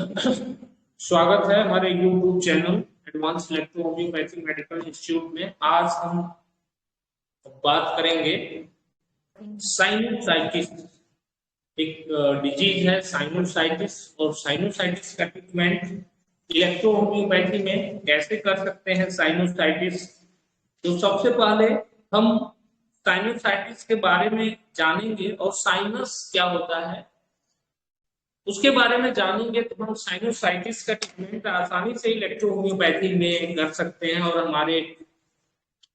स्वागत है हमारे YouTube channel advance electro homeopathy medical institute में। आज हम बात करेंगे साइनोसाइटिस। एक डिजीज है साइनोसाइटिस, और साइनोसाइटिस का ट्रीटमेंट इलेक्ट्रो होम्योपैथी में कैसे कर सकते हैं साइनोसाइटिस। तो सबसे पहले हम साइनोसाइटिस के बारे में जानेंगे और साइनस क्या होता है उसके बारे में जानेंगे। तो हम साइनोसाइटिस का ट्रीटमेंट आसानी से इलेक्ट्रो होम्योपैथी में कर सकते हैं, और हमारे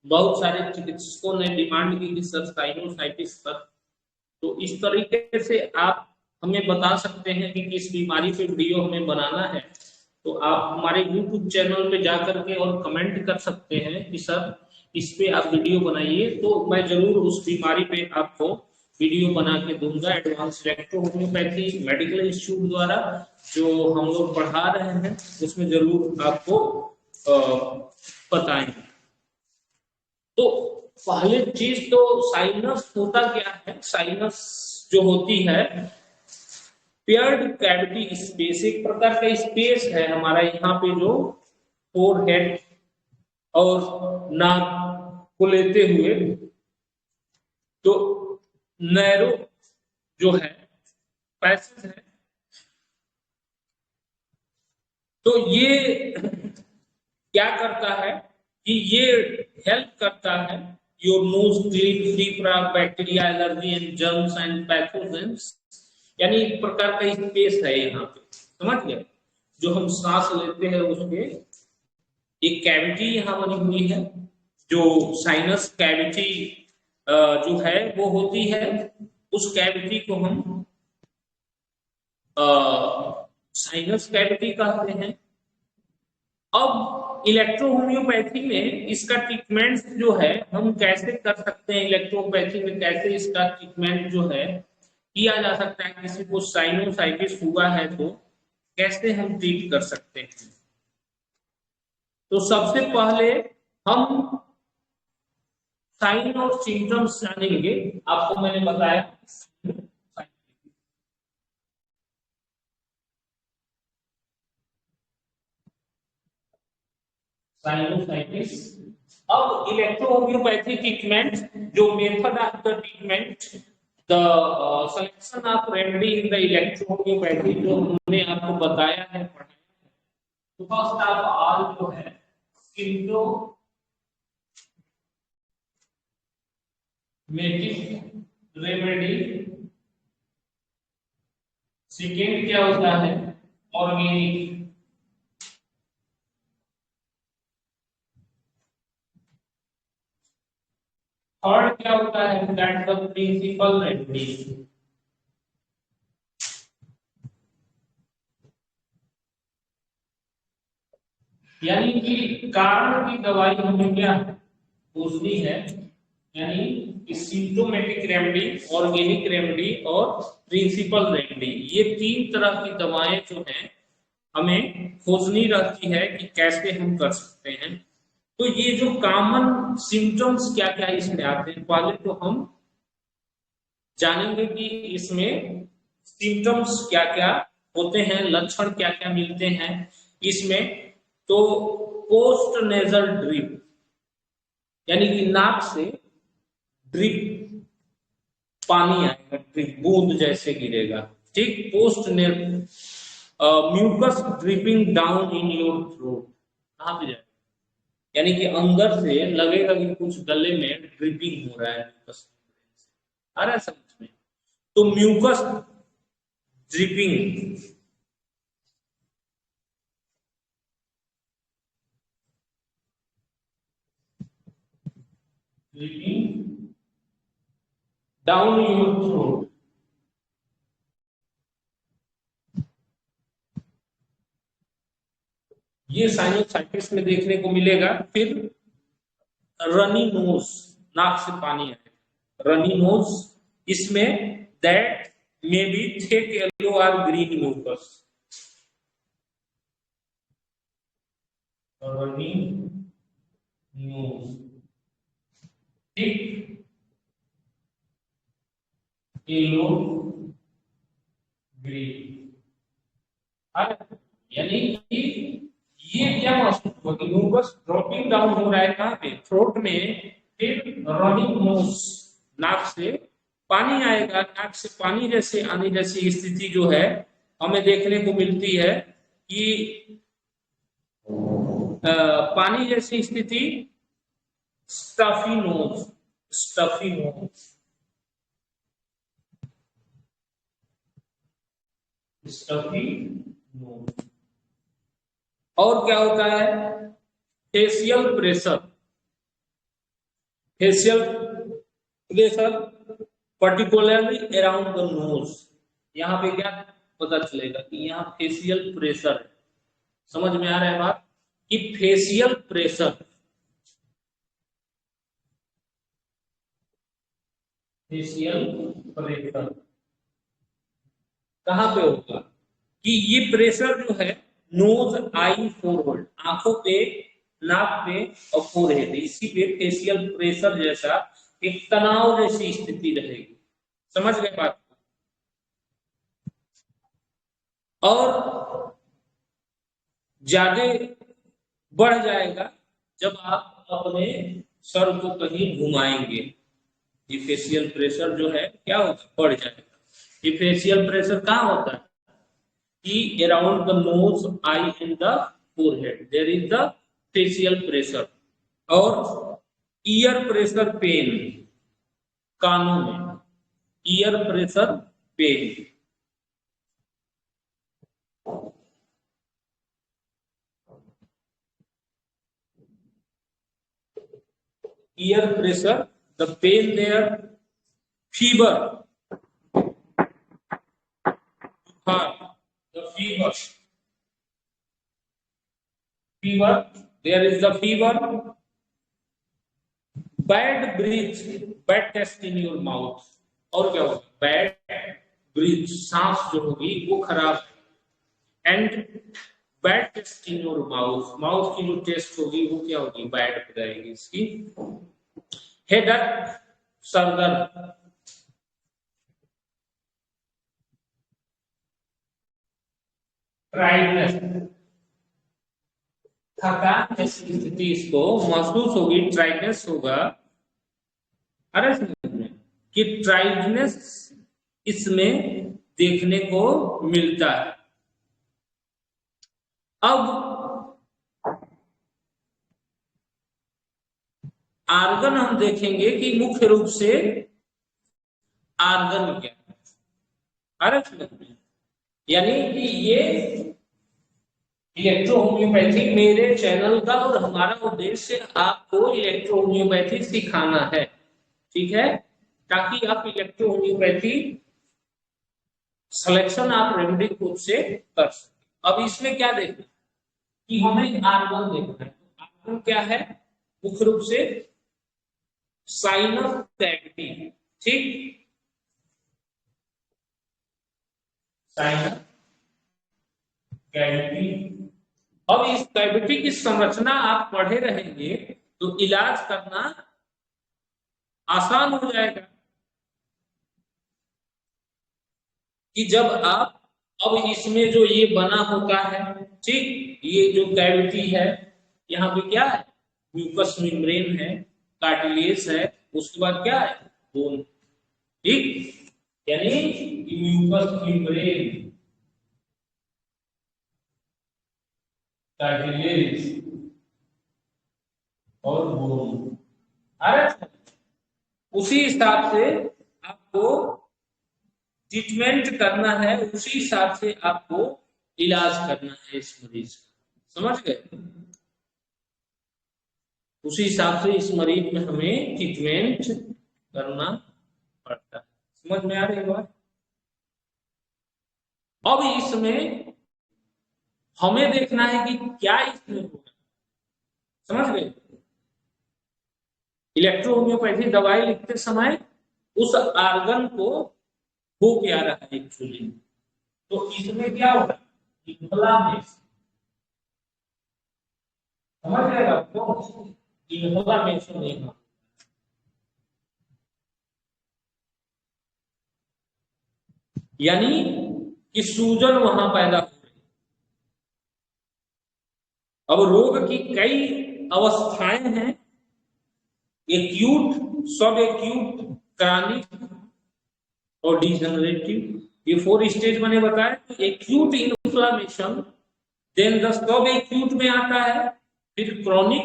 बहुत सारे चिकित्सकों ने डिमांड की कि सर साइनोसाइटिस पर, तो इस तरीके से आप हमें बता सकते हैं कि किस बीमारी पे वीडियो हमें बनाना है। तो आप हमारे YouTube चैनल पे जा करके और कमेंट कर सकते हैं कि सर इस पे आप वीडियो बनाइए, तो मैं जरूर उस बीमारी पे आपको वीडियो बना के दूंगा। Advance electro homeopathy medical institute द्वारा जो हम लोग पढ़ा रहे हैं उसमें जरूर आपको बताएंगे। तो पहले चीज तो साइनस होता क्या है। साइनस जो होती है पेयर्ड कैविटी स्पेस, एक प्रकार का स्पेस है हमारा यहाँ पे जो फोरहेड और नाक को लेते हुए, तो नैरो जो है पैसेज है। तो ये क्या करता है कि ये हेल्प करता है your nose clean free from bacteria allergy and germs and pathogens. यानी एक प्रकार का स्पेस है यहाँ पे, समझ गए। जो हम सांस लेते हैं उसके एक कैविटी यहाँ बनी हुई है, जो साइनस कैविटी जो है वो होती है। उस कैविटी को हम साइनस कैविटी कहते हैं। अब इलेक्ट्रो होम्योपैथी में इसका ट्रीटमेंट जो है हम कैसे कर सकते हैं, इलेक्ट्रोपैथी में कैसे इसका ट्रीटमेंट जो है किया जा सकता है। किसी को साइनोसाइटिस हुआ है तो कैसे हम ट्रीट कर सकते हैं। तो सबसे पहले हम साइन और सिम्टम्स जानेंगे। आपको मैंने बताया साइनोसाइटिस। अब इलेक्ट्रो होम्योपैथी ट्रीटमेंट, जो method of the treatment, the selection of remedy in the electro homeopathy, जो हमने आपको बताया है पढ़ाया है। तो फर्स्ट ऑफ ऑल जो है सिम्प्टोमेटिक रेमेडी। सेकेंड क्या होता है ऑर्गेनिक। थर्ड क्या होता है दैट द प्रिंसिपल रेमेडी। यानी कि कारण की दवाई हमें क्या पूछनी है। यानी सिम्प्टोमेटिक रेमेडी, ऑर्गेनिक रेमेडी और प्रिंसिपल रेमेडी, ये तीन तरह की दवाएं जो हैं हमें खोजनी रहती है कि कैसे हम कर सकते हैं। तो ये जो कॉमन सिम्टम्स क्या क्या इसमें आते हैं, पहले तो हम जानेंगे कि इसमें सिम्टम्स क्या क्या होते हैं, लक्षण क्या क्या मिलते हैं इसमें। तो पोस्ट नेजल ड्रिप, यानी कि नाक से ड्रिप पानी आएगा, ड्रिप बूंद जैसे गिरेगा, ठीक। पोस्ट ने mucus dripping down in your throat, कहां पे जाएगा, यानी कि अंदर से लगेगा कि कुछ गले में ड्रिपिंग हो रहा है म्यूकस आ रहा है समझ में। तो mucus dripping, dripping down your throat, ये साइनोसाइटिस में देखने को मिलेगा। फिर रनी नोज, नाक से पानी आए, रनी नोज, इसमें that may be thick yellow और green mucus, runny nose, thick yellow green. यानी कि ये क्या महसूस हुआ कि म्यूकस ड्रॉपिंग डाउन हो रहा है कहाँ पे, थ्रोट में, फिर रनिंग नोज, नाक से पानी आएगा, नाक से पानी जैसे आने जैसी स्थिति जो है हमें देखने को मिलती है कि पानी जैसी स्थिति, stuffy nose, stuffy nose, stuffy nose. और क्या होता है, facial pressure, facial pressure particularly around the nose. यहाँ पे क्या पता चलेगा कि यहाँ फेशियल प्रेशर है। समझ में आ रहा है बात कि फेशियल प्रेशर, फेशियल प्रेशर कहाँ पे होगा कि ये प्रेशर जो है नोज, आई, फोरहेड, आंखों पे, नाक पे और फोरहेड, इसी पे फेशियल प्रेशर जैसा एक तनाव जैसी स्थिति रहेगी। समझ गए बात। और ज्यादा बढ़ जाएगा जब आप अपने सर को कहीं घुमाएंगे, ये फेशियल प्रेशर जो है क्या होगा, बढ़ जाएगा। ये फेशियल प्रेशर कहाँ होता है कि around the nose, eye in the forehead there is the facial pressure. और ईयर प्रेशर पेन, कानों में ear pressure pain, ear pressure, the pain there, fever, the fever, fever, there is the fever, bad breath, bad taste in your mouth। और क्या होगा, bad breath, सांस जो होगी वो खराब, and bad taste in your mouth, mouth की जो टेस्ट होगी वो क्या होगी, बैड हो जाएगी इसकी। हेडेक, सरदर्द, टायर्डनेस, थकान जैसी स्थिति इसको महसूस होगी, ट्राइडनेस होगा। अरे कि ट्राइडनेस इसमें देखने को मिलता है। अब आर्गन हम देखेंगे कि मुख्य रूप से आर्गन क्या है। अरे यानी कि ये इलेक्ट्रो होम्योपैथी मेरे चैनल का और हमारा उद्देश्य आपको इलेक्ट्रो होम्योपैथी सिखाना है, ठीक है, ताकि आप इलेक्ट्रो होम्योपैथी सिलेक्शन आप रेमेडी खुद से कर सके। अब इसमें क्या देखना कि हमें आर्गन देखना है। आर्गन क्या है, मुख्य रूप से साइनस कैविटी, ठीक, साइनस कैविटी। अब इस कैविटी की संरचना आप पढ़े रहेंगे तो इलाज करना आसान हो जाएगा कि जब आप, अब इसमें जो ये बना होता है, ठीक, ये जो कैविटी है यहाँ पे क्या है, म्यूकस मेम्ब्रेन है, कार्टिलेज है, उसके बाद क्या है, बोन, ठीक, यानी म्यूकस मेम्ब्रेन, कार्टिलेज और बोन। अरे उसी हिसाब से आपको ट्रीटमेंट करना है, उसी हिसाब से आपको इलाज करना है इस मरीज का। समझ गए, उसी हिसाब से इस मरीज में हमें ट्रीटमेंट करना पड़ता है। समझ में आ रही बात। अब इसमें हमें देखना है कि क्या इसमें होगा। समझ गए, इलेक्ट्रो होम्योपैथी दवाई लिखते समय उस आर्गन को हो क्या रहा है एक्चुअली, तो इसमें क्या होगा, इन्फ्लामेशन। समझ जाएगा आपको, इन्फ्लामेशन नहीं होगा, यानी कि सूजन वहां पैदा हो रही, अब रोग की कई अवस्थाएं हैं, एक्यूट, सब एक्यूट, क्रॉनिक और डिजनरेटिव। ये 4 स्टेज मैंने बताया। Acute inflammation, then the sub acute में आता है, फिर क्रॉनिक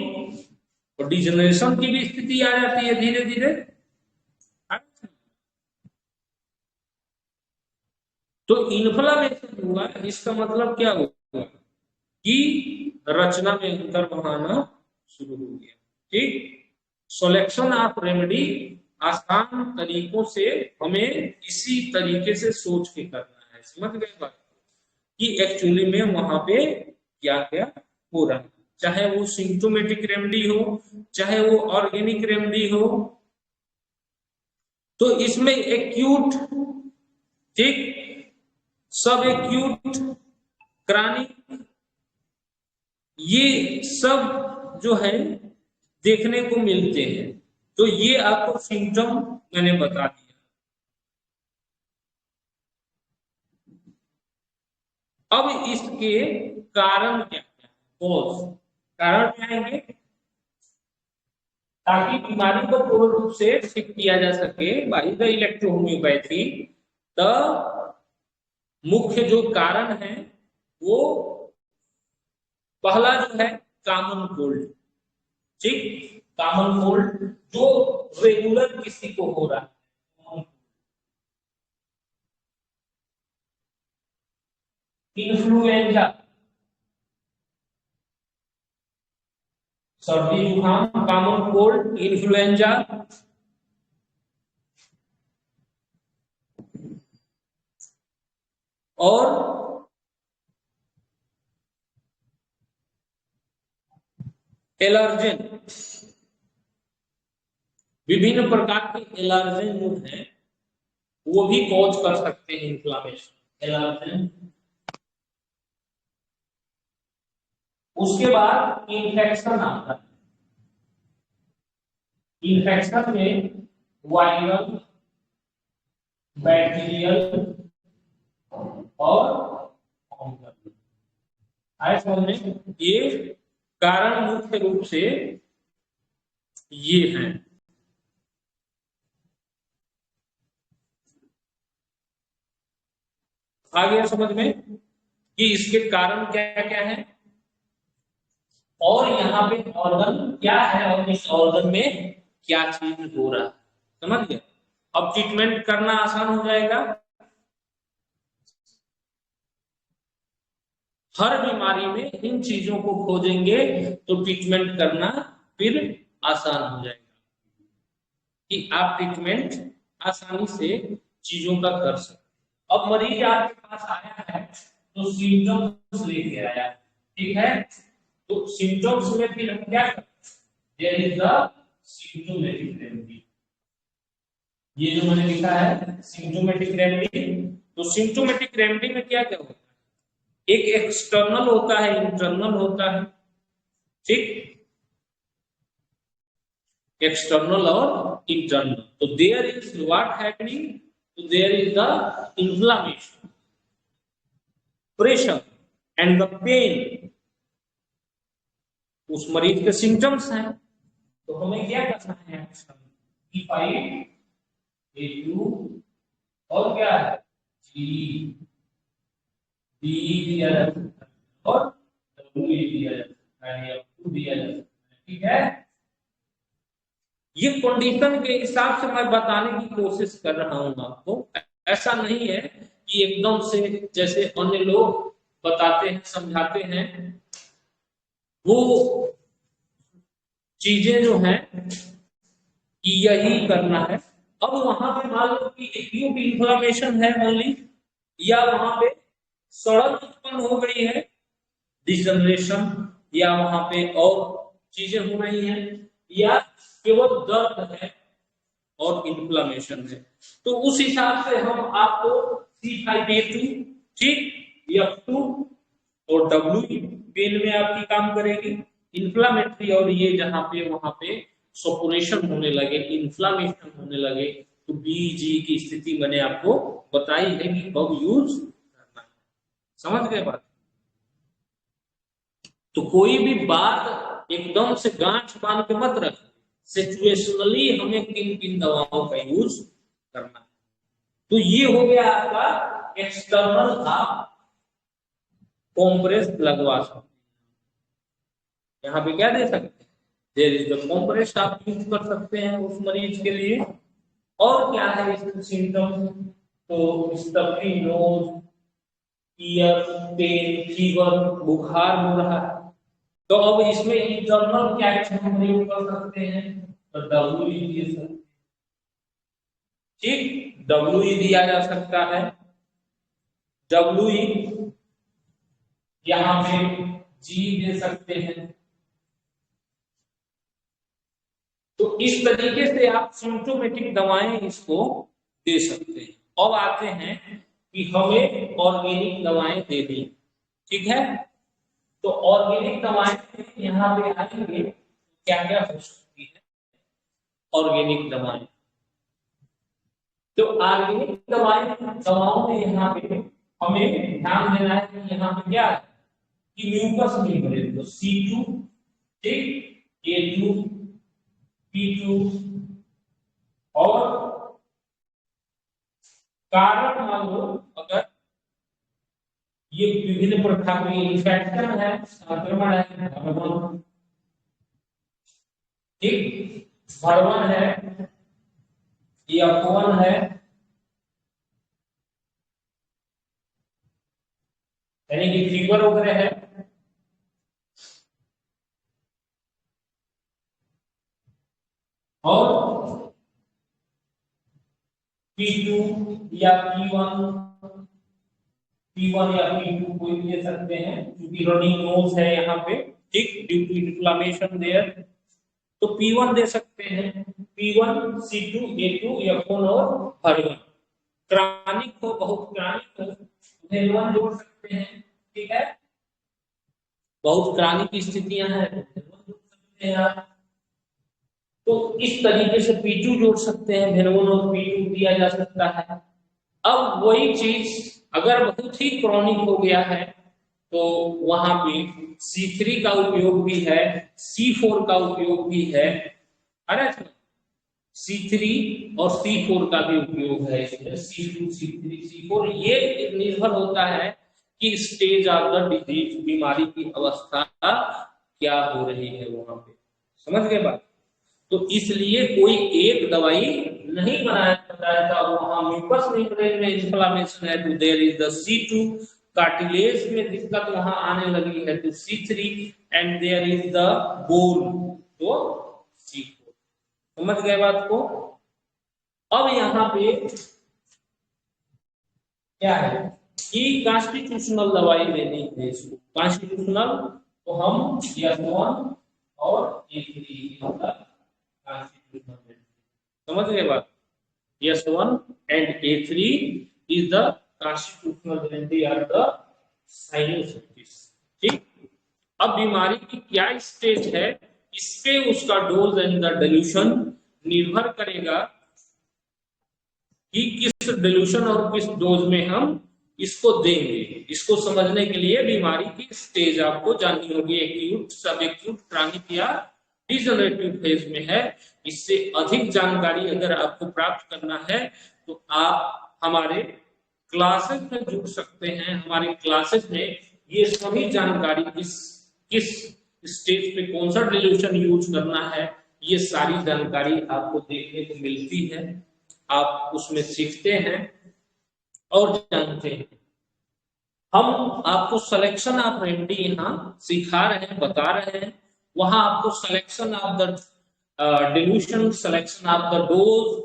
और डिजनरेशन की भी स्थिति आ जाती है धीरे धीरे। तो इन्फ्लामेशन हुआ, इसका मतलब क्या हुआ कि रचना में अंतर बहाना शुरू हो गया। ठीक, सिलेक्शन ऑफ रेमेडी आसान तरीकों से हमें इसी तरीके से सोच के करना है। समझ गए बात कि एक्चुअली में वहां पे क्या क्या हो रहा है, चाहे वो सिम्टोमेटिक रेमेडी हो, चाहे वो ऑर्गेनिक रेमेडी हो। तो इसमें एक्यूट, ठीक, सब एक्यूट, क्रॉनिक, ये सब जो है देखने को मिलते हैं। तो ये आपको सिम्टम मैंने बता दिया। अब इसके कारण क्या क्या, कॉज, कारण क्या आएंगे ताकि बीमारी को पूर्ण रूप से ठीक किया जा सके बाई द इलेक्ट्रोहोम्योपैथी। द मुख्य जो कारण है वो पहला जो है कॉमन कोल्ड। ठीक, कॉमन कोल्ड जो रेगुलर किसी को हो रहा है। इन्फ्लुएंजा, सर्दी जुकाम, कॉमन कोल्ड, इन्फ्लुएंजा। और एलर्जन, विभिन्न प्रकार के एलर्जन जो है वो भी कॉज कर सकते हैं इन्फ्लामेशन, एलर्जन। उसके बाद इन्फेक्शन आता है। इन्फेक्शन में वायरल, बैक्टीरियल और फंगल आए समझ में। ये कारण मुख्य रूप से ये हैं। आ गया समझ में कि इसके कारण क्या क्या है और यहाँ पे ऑर्गन क्या है और इस ऑर्गन में क्या चीज हो रहा है। समझ गए। अब ट्रीटमेंट करना आसान हो जाएगा। हर बीमारी में इन चीजों को खोजेंगे तो ट्रीटमेंट करना फिर आसान हो जाएगा कि आप ट्रीटमेंट आसानी से चीजों का कर सकते। अब मरीज आपके पास आया है तो सिम्टम्स लेके आया, ठीक है। तो सिम्टम्स में फिर हम क्या करते हैं, there is the symptomatic remedy. ये जो मैंने लिखा है सिम्प्टोमेटिक रेमेडी। तो सिम्प्टोमेटिक रेमेडी में क्या क्या होता है, एक एक्सटर्नल होता है, इंटरनल होता है। ठीक, एक्सटर्नल और इंटरनल। तो देयर इज व्हाट हैपनिंग, तो there is the inflammation, pressure and the pain, उस मरीज के सिम्टम्स हैं। तो हमें क्या करना है, और क्या है जी, डी दिया जा सकता है और डब्ल्यू दिया जा सकता है या टू दिया जा सकता है। ठीक है, ये कंडीशन के हिसाब से मैं बताने की कोशिश कर रहा हूं आपको। ऐसा नहीं है कि एकदम से जैसे अन्य लोग बताते हैं समझाते हैं वो चीजें जो हैं कि यही करना है। अब वहां पे मान लो कि एक्यूट इन्फ्लामेशन है ओनली, या वहां पे सड़न उत्पन्न हो गई है, डिजनरेशन, या वहां पे और चीजें हो रही हैं, या केवल दर्द है और इन्फ्लामेशन है। तो उस हिसाब से हम आपको C5A2, ठीक, F2 और W पेन में आपकी काम करेगी इन्फ्लामेटरी। और ये जहां पे वहां पे सपोरेशन होने लगे, इन्फ्लामेशन होने लगे, तो BG की स्थिति मैंने आपको बताई है कि कब यूज करना है। समझ गए बात। तो कोई भी बात एकदम से गांठ बांध के मत रख, सिचुएशनली हमें किन किन दवाओं का यूज करना है। तो ये हो गया आपका एक्सटर्नल, आप कॉम्प्रेस लगवा सकते हैं। यहाँ पे क्या दे सकते हैं, देयर इज द कॉम्प्रेस आप यूज कर सकते हैं उस मरीज के लिए। और क्या है इसमें सिम्टम, तो stuffy nose, ear pain, fever, बुखार हो रहा है, तो अब इसमें इंटरनल क्या हम प्रयोग कर सकते हैं, तो डब्ल्यू दे सकते हैं। ठीक, डब्ल्यू दिया जा सकता है, डब्ल्यू यहाँ पे जी दे सकते हैं। तो इस तरीके से आप सिम्टोमेटिक दवाएं इसको दे सकते हैं। अब आते हैं कि हमें ऑर्गेनिक दवाएं दे दी, ठीक है, तो ऑर्गेनिक दवाएं यहाँ पे आएंगे, क्या क्या हो सकती है ऑर्गेनिक दवाएं। तो ऑर्गेनिक दवाओं में यहाँ पे हमें ध्यान देना है कि यहाँ पे क्या है कि म्यूकस मेम्ब्रेन, तो C2, ठीक, A2, P2, और कारण मान लो अगर ये विभिन्न प्रकार के इन्फेक्शन है, संक्रमण है, भ्रमण, ठीक, भ्रमण है या अपवन है, यानी कि फीवर वगैरह है, और P2 या P1 या P2 कोई ले सकते हैं, क्योंकि रनिंग नोज है यहाँ पे, ठीक, ड्यू टू इन्फ्लेमेशन देयर, तो P1 दे सकते हैं, P1, C2, A2, F1 और हर्बन। क्रॉनिक हो, बहुत क्रॉनिक हो, F1 जोड़ सकते हैं, ठीक है, बहुत क्रॉनिक स्थितियां हैं तो F1 जोड़ सकते हैं आप। तो इस तरीके से P2 जोड़ सकते हैं, F1 और P2 दिया जा सकता है। अब वही चीज अगर बहुत ही क्रॉनिक हो गया है तो वहां पे C3 का उपयोग भी है, C4 का उपयोग भी है, अरे C3 और C4 का भी उपयोग है इसमें, C2, C3, C4, ये निर्भर होता है कि स्टेज ऑफ द डिजीज, बीमारी की अवस्था क्या हो रही है वहां पे, समझ गए बात। तो इसलिए कोई एक दवाई नहीं बनाया जाता है, तो वहां म्यूकस मेम्ब्रेन में इन्फ्लेमेशन है तो there is the C2, cartilage में दिक्कत वहां आने लगी है तो C3, and there is the bone, तो C4, समझ गए बात को। अब यहाँ पे क्या है कि कॉन्स्टिट्यूशनल दवाई देनी है इसको, कॉन्स्टिट्यूशनल, तो हम S1 और A3 समझ गए बात, S1 and A3 is the constitutional remedy of the sinusitis, ठीक। अब बीमारी की क्या स्टेज है, इस पे उसका डोज एंड द डिल्यूशन निर्भर करेगा कि किस डिल्यूशन और किस डोज में हम इसको देंगे। इसको समझने के लिए बीमारी की स्टेज आपको जाननी होगी, एक्यूट, सब एक्यूट, क्रॉनिक या डिजनरेटिव फेज में है। इससे अधिक जानकारी अगर आपको प्राप्त करना है तो आप हमारे क्लासेस में जुड़ सकते हैं। हमारे क्लासेस में ये सभी जानकारी, किस स्टेज पे कौन सा डिल्यूशन यूज करना है, ये सारी जानकारी आपको देखने को मिलती है, आप उसमें सीखते हैं और जानते हैं। हम आपको सिलेक्शन ऑफ रेमेडी यहाँ सिखा रहे हैं, बता रहे हैं, वहां आपको selection of the dilution, selection of the dose,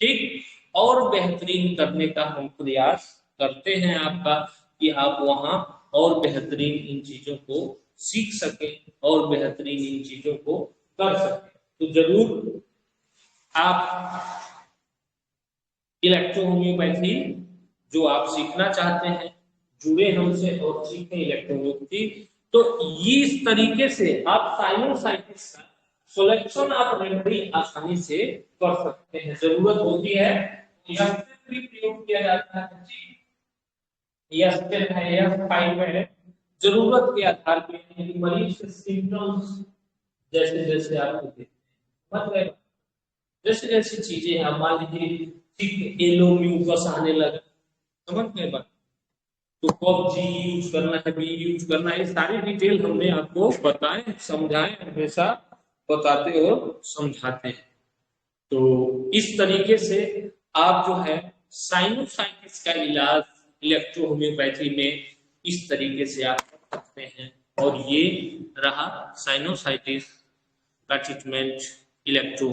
ठीक, और बेहतरीन करने का हम प्रयास करते हैं आपका, कि आप वहां और बेहतरीन इन चीजों को सीख सके और बेहतरीन इन चीजों को कर सके। तो जरूर आप इलेक्ट्रोहोम्योपैथी जो आप सीखना चाहते हैं, जुड़े हमसे और सीखें इलेक्ट्रोहोम्योपैथी। तो इस तरीके से आप साइनोसाइटिस का सिलेक्शन ऑफ रेमेडी आसानी से कर सकते हैं। जरूरत होती है यह भी प्रयोग किया जाता है, यह है, यह 5 है, जरूरत के आधार पे, यानी मरीज के सिम्टम्स जैसे जैसे आपको देखते हैं, समझ रहे हो? जैसे जैसे चीजें हैं, मान लीजिए ठीक येलो म्यूकस आने लगा, समझ गए बात, तो कब जी यूज करना है, बी यूज करना है, ये सारी डिटेल हमने आपको बताए, समझाए, हमेशा बताते और समझाते हैं। तो इस तरीके से आप जो है साइनोसाइटिस का इलाज इलेक्ट्रो होम्योपैथी में इस तरीके से आप कर सकते हैं। और ये रहा साइनोसाइटिस का ट्रीटमेंट इलेक्ट्रो